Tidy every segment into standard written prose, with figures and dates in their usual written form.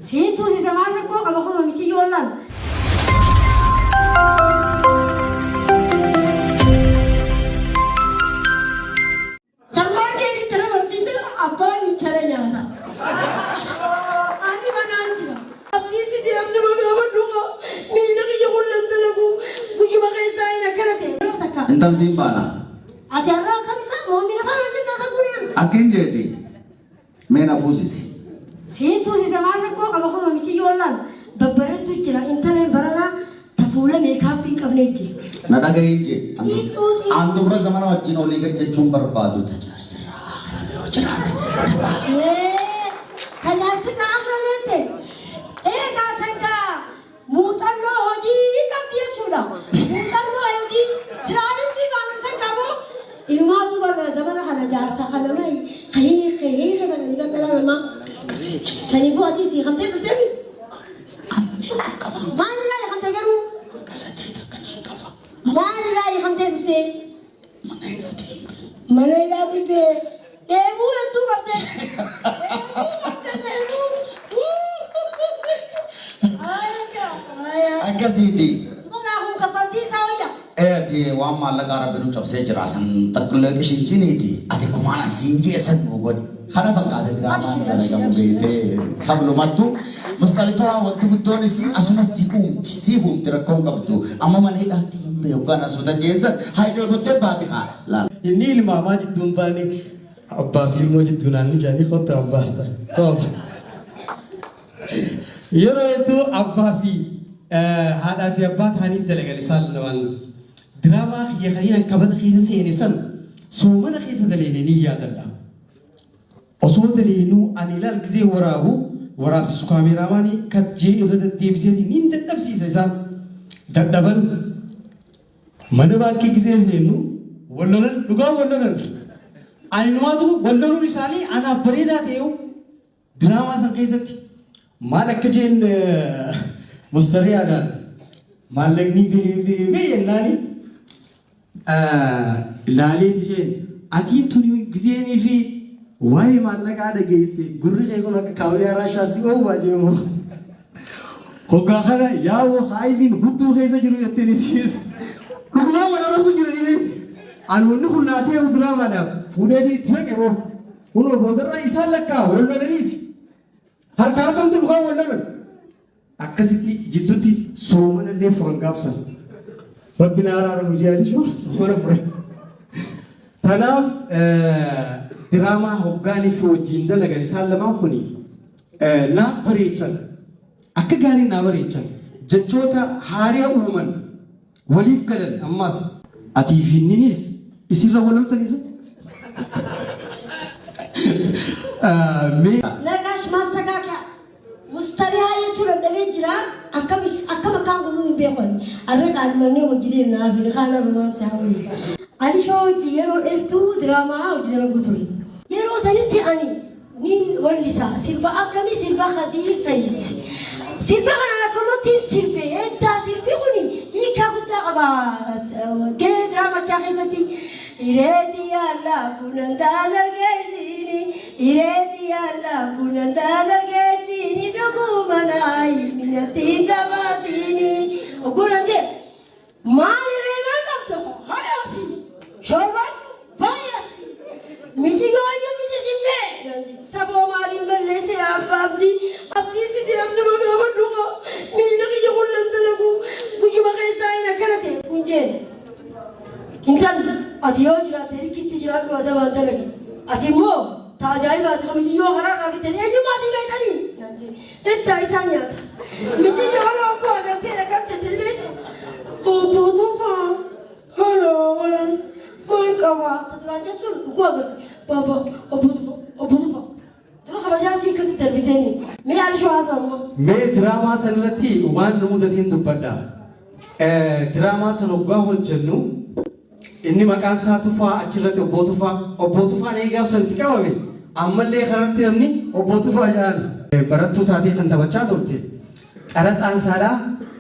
سين فوزي زمان ركو أما كنا ميتي يولان جمال كيري ترى مرسيسل أباني كلا ناتا أني منانجا أبدي في دي أبدي ما بقولها مين اللي يقول لنا تلقو بيجي بقى يساعدنا كنتي أنت زين بانا أتيارا كمسا مؤمنة فانا جدا سكورين أكين جدي مين أفوزي سين فوزي زمان ركو أما كنا ميتي يولان ببرد تجرا أنت لين برنا تفوله ميكاب بين كابنيجي نادا كينجي itu أنتو برا زمان وجين أولي كتشوم بربادو تجار سرا آخر بيو جراتي تجار سرا آخر بيته كاتنكا موتانو هجي كابتيا چودا موتانو هجي سرالين بي بانسان كابو إنما تو برا زمان خنا جار سخنا ماي خيه بنا نبان بلا ما سنيفو أتي سي خمتة بتبي ما نلاقي خمتة جرو ما نلاقي خمتة بتبي ما نلاقي بتبي ديمو ينتو خمتة ديمو أكاسيدي أنا أقول كفرتي سويا تي وام مالك عرب بنو جب سے جراسن تقلق شنجي नहीं थी अति कुमारा सिंजी ऐसा नोगोड खाना पका दे ड्रामा का मुझे सब लोग मत मुस्तलिफा वक्त कुत्तों ने सी असुना सीफूम तेरा कौन कब तू अम्मा मने डांटी बे होगा ना सुधा जैसा हाय जो बच्चे बात खा ला ini ilmama jiddun bani abba fi mo jiddunan ni jani khota abba sta yero itu abba fi hada fi abba thani dalaga lisal nawan drama khiya khaliyan kabad khisa senisan sumana khisa dalini ni ya dalla osoo dalinu anilal gize warabu warab su kameramani katje irada debiseti nin dadabsi isan dadaban manaba ki gize zenu wallan duga wallan ainumatu wallanu misali ana bareda teo drama san kaisati malakjen mustariyadan malagni be yanani lali tjen ati tuni gizeni fi way malaka da geise gurri le kono ka kawya rasha si o bajemo hoga khara yawo hailin hutu kaisa jiru yatteni sis dugma wala rasu jiru alwani khulati ya drama da fudedi theke wo uno bodara isalaka wala nit har karkam du ga wala akasiti jidduti somana le frangafsa rabbina ara mujali shurs wala fure tanaf drama hoggani fi wajinda laga sallama kuni na barechan akka gari na barechan jachota hariya uman walif galan ammas ati finninis isirra waloltanis me nagash mastakaaka mustariha yachura dabejira akama kangu nu bekhon arqa almane wajide na fi khana romance hawi ali shoji yero eltu drama wajira guturi yero saniti ani ni walisa sirba akami sirba khadi sayid sirba ana komoti sirbe enta sirbi khuni yikabuta qaba ge drama chakhisati iredi alla bunanda dargesini iredi alla bunanda dargesini dogumanai minati dabatini oguraje mani rena tapto hayasi shobat bayas miji goyo miji simle sabo mari melle se abdi fi de abdi mana badunga minna ki yaqul lantalagu buji bagaysa ina kanate kunje kintan atiyojra teri kitti jira ko ada bandalagi atimo tajai ba khamji yo hara ravi teni ayu masi baitani nanji etta isanyat miji yo hara ko agar tera kam chetelbet o tofa hello hol kawa tatranja tul ko agar baba obutufa to khabajasi kasi terbiteni me al shwaza me drama sanati wan numudatin dubada drama sanogga hojjennu inni maqaan isaa tufaa achirratti obbo tufaa nee gaafsanti qabame ammallee karatti namni obbo tufaa jedhan barattuu taatee kan taphachaa turte qaratsaan saadhaa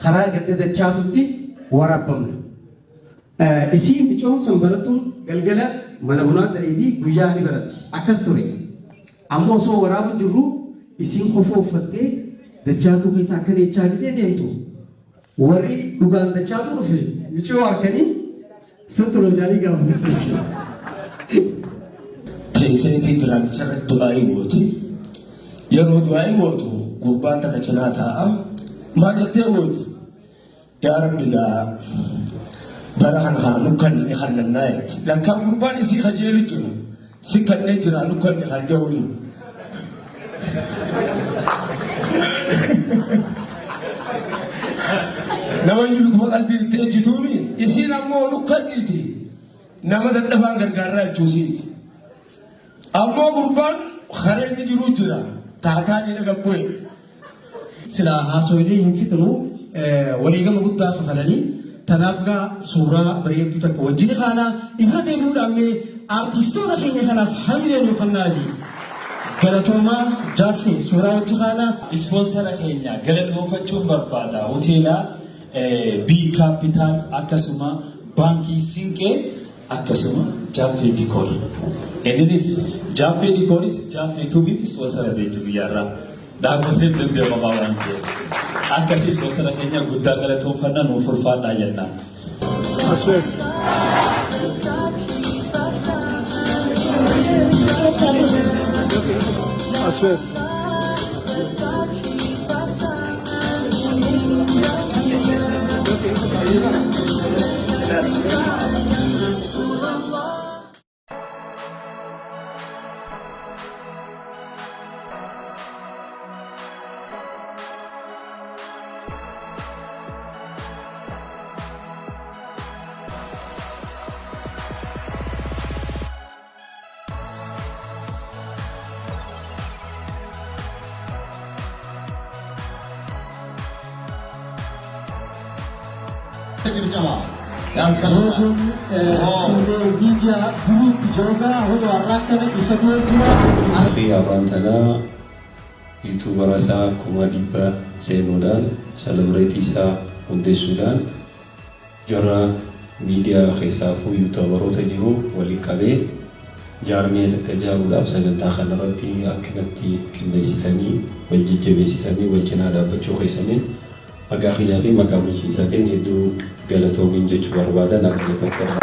karaa gadda dachaatutti waraabamna isii micoon san barattuun galgala mana bunaa daleedii guyyaa ni baratti akkas ture ammoo osoo waraabu jirru isiin kofoo uffattee دجاتو في ساكن يتشاك زي ديمتو وري دوغان دجاتو في مشو أركني سترو جاني قام تيسيتي درام شرط دعائي ووتي يرو دعائي ووتو قربان تكشناتا ما جتة ووت يا رب لا برهن نكن نخل النايت لكن قربان يسي خجيلي جنو سكن نجرا نكن نخل جولي لما يلقوا قلبي تيجتوني يصير أمو لقنيتي نما دبان غرغرة جوزيت أمو قربان خير نجرو جرا تاعتاني نقبوي سلا هاسويلي ينفتنو وليغا مقدا خفلني تنافقا سورة بريد تك وجني خانا إبراهيم يقول أمي أرتيستو دخيني خنا فحمي نخنالي قالتوما جافي سورة وجهانا سبونسر خينيا قالتو فتشون بربادا هوتيلا بي كابيتال أكاسوما بانكي سينكي أكاسوما جافي ديكور إنيس جافي ديكوريس جافي توبي سبونسر ديجو بيارا داكوتين دمدي مباوان أكاسي سبونسر خينيا قدا قالتو فنا نوفرفان داينا أسوس أسوس Tapi abantana YouTuber asa kuma diba senodan celebrate isa unde Sudan jara media khisafu YouTuber otajiru wali kabe jarmi takajaru daf saganta khanarati aknati kindaisitani waljijebisitani waljanada bacho khisani magakhiyari magamuchi satin hidu galato minjechu barbada nakata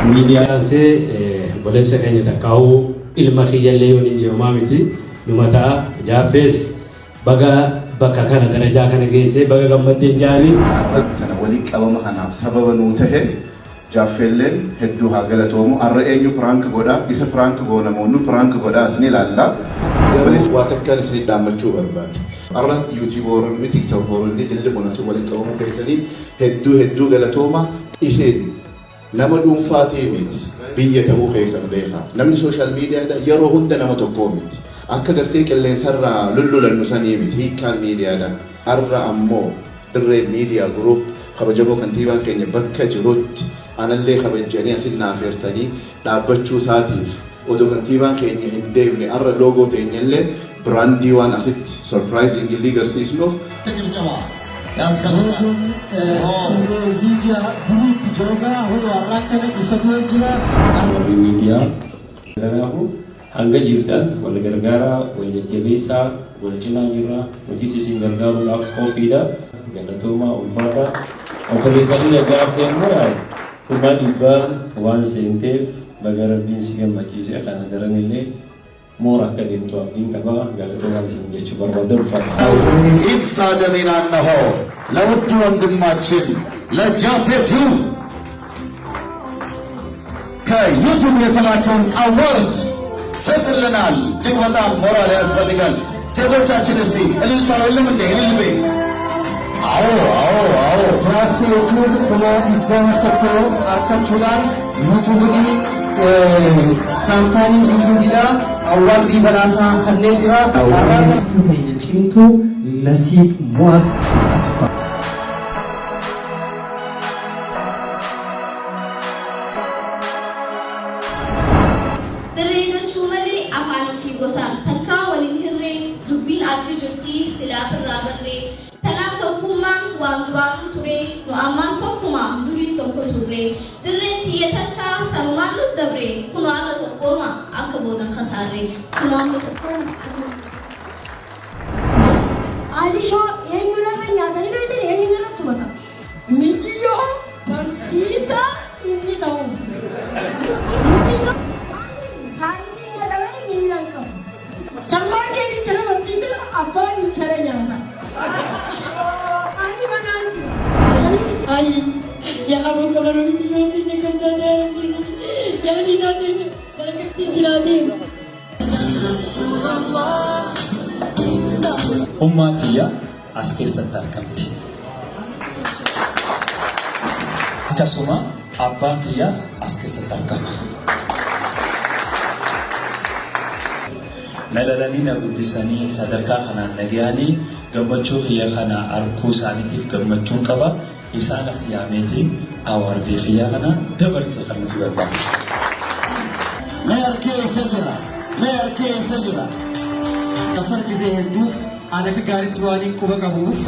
media se boleh sekanya takau ilmu khiyal leoni jomamiti numata jafes baga bakakana daraja kana geise baga gammadde jali tana wali qabama kana sababa nutahe jaffellen heddu ha galatomu arreenyu prank goda isa prank gona monu prank goda asni lalla gabalis watakkan sri damachu barbat arra youtuber mi tiktoker ni dilli bona so wali qabama kaysani heddu galatoma isen nama dhuunfaatii miti biyya ta'uu keessan beekaa namni sooshaal miidiyaadha yeroo hunda nama tokkoo miti akka gartee qilleensarraa lullulannu sanii miti hiikkaan miidiyaadha har'a ammoo dirree miidiyaa gurup kabajaboo kantiibaan keenya bakka jirutti anallee kabajanii asin naafeertanii dhaabbachuu isaatiif odoo kantiibaan keenya hin deemne har'a loogoo teenyallee biraandii waan asitti surprisingly garsiisnuuf media aku hangga jirtan wal gargara wal jebisa wal cinangira uti sisi gargaru laf kopida galatoma ulfada operisani ya gafen moral kuma diban wan sentif bagara bin sigam majise kana daranille mora kadim to abdin kaba galatoma sinje chubar badar fa ሲሳደሜና እነሆ ለውድ ወንድማችን ለጃፌቱ ከዩቱብ የተላከውን አዋርድ ሰጥልናል። እጅግ በጣም ሞራል ያስፈልጋል። ሴቶቻችን እስቲ እልልታው የለም እንዴ? እልል በይ። አዎ ጃፌቱ kuma iddoo tokko argachuudhaan yuutuubii kaampaanii yuutuubiidha awwaardii badhaasaa kanneen jira awwaardistu keenya cimtuu nasiib mu'as asfa درينا شوملي أفعال في قصام تلقى ولنهري دبين أجي جرتي سلاف الرابري تناف توكوما واندران توري وأماس توكوما دوريس توكو توري درين تيه تلقى سنوان لدبري كنوان لتوكوما أكبودا خساري كنوان لتوكوما Alishoo eenyuun nyaatanii beektan eenyuun irratti mata. Mijiyyoo barsiisa inni ta'uuf. Mijiyyoo saayinsii gadamee miilan qabu. Cambaan kee intala barsiisa abbaan intala nyaata. Ani manaanti. Ayi yaa abbaa qabaroo mijiyyoo inni nyaata yaa ni naatee dalagatti jiraatee. Ummaatiyya as keessatti argamti. Akkasuma abbaan kiyyaas as keessatti argama. Nalalanii na guddisanii sadarkaa kanaan nagayanii gammachuu kiyya kana arguu isaaniitiif gammachuun qaba. Isaan as yaameetiin awwaardee kiyya kana dabarsee kan nuti barbaadu. Mee harkeessa jira. Mee harkeessa jira. Kafar gisee hedduu ana fi gaariitti waan hin quba qabuuf.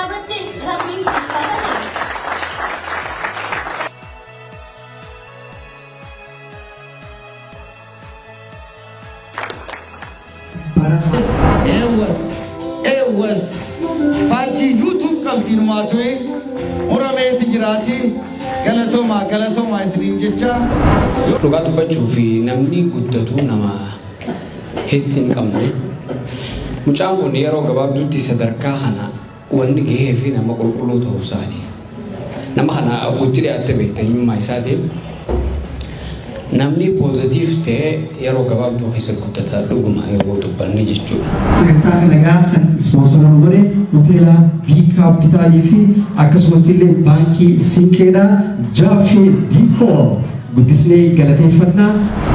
Abattis rabbiin siif kadhate. Eewwas faajii yuutuub qabdiin maatee murameeti jiraati galatoomaa isiniin jecha. Dhugaa dubbachuu fi namni guddatu nama heesti hin qabne. Mucaan kun yeroo gabaabduutti sadarkaa kana wanni gahee fi nama qulqulluu ta'uu isaati. Nama kana wajji dhiyaattee beekta eenyummaa isaatiin. Namni poozitiif ta'e yeroo gabaabduu keessa guddataa dhuguma yeroo dubbanne jechuudha. Sagantaa kana gaafa ispoonsaroon godhe hoteela B-Capitalii fi akkasumatti illee baankii Sinqeedha Jaaffee Diikoor guddisnee galateeffannaa.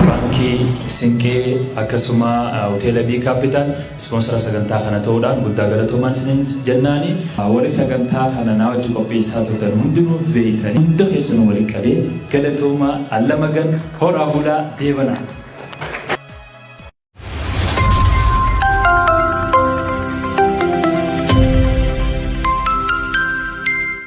Baankii Sinqee akkasuma hoteela B-Capital ispoonsara sagantaa kana ta'uudhaan guddaa galatoomaan isiniin jennaani. Warri sagantaa kana naa wajjin qopheessaa turtan hundinuu beekanii hunda keessanuu waliin qabee galatoomaa allama gan horaa bulaa deebanaa.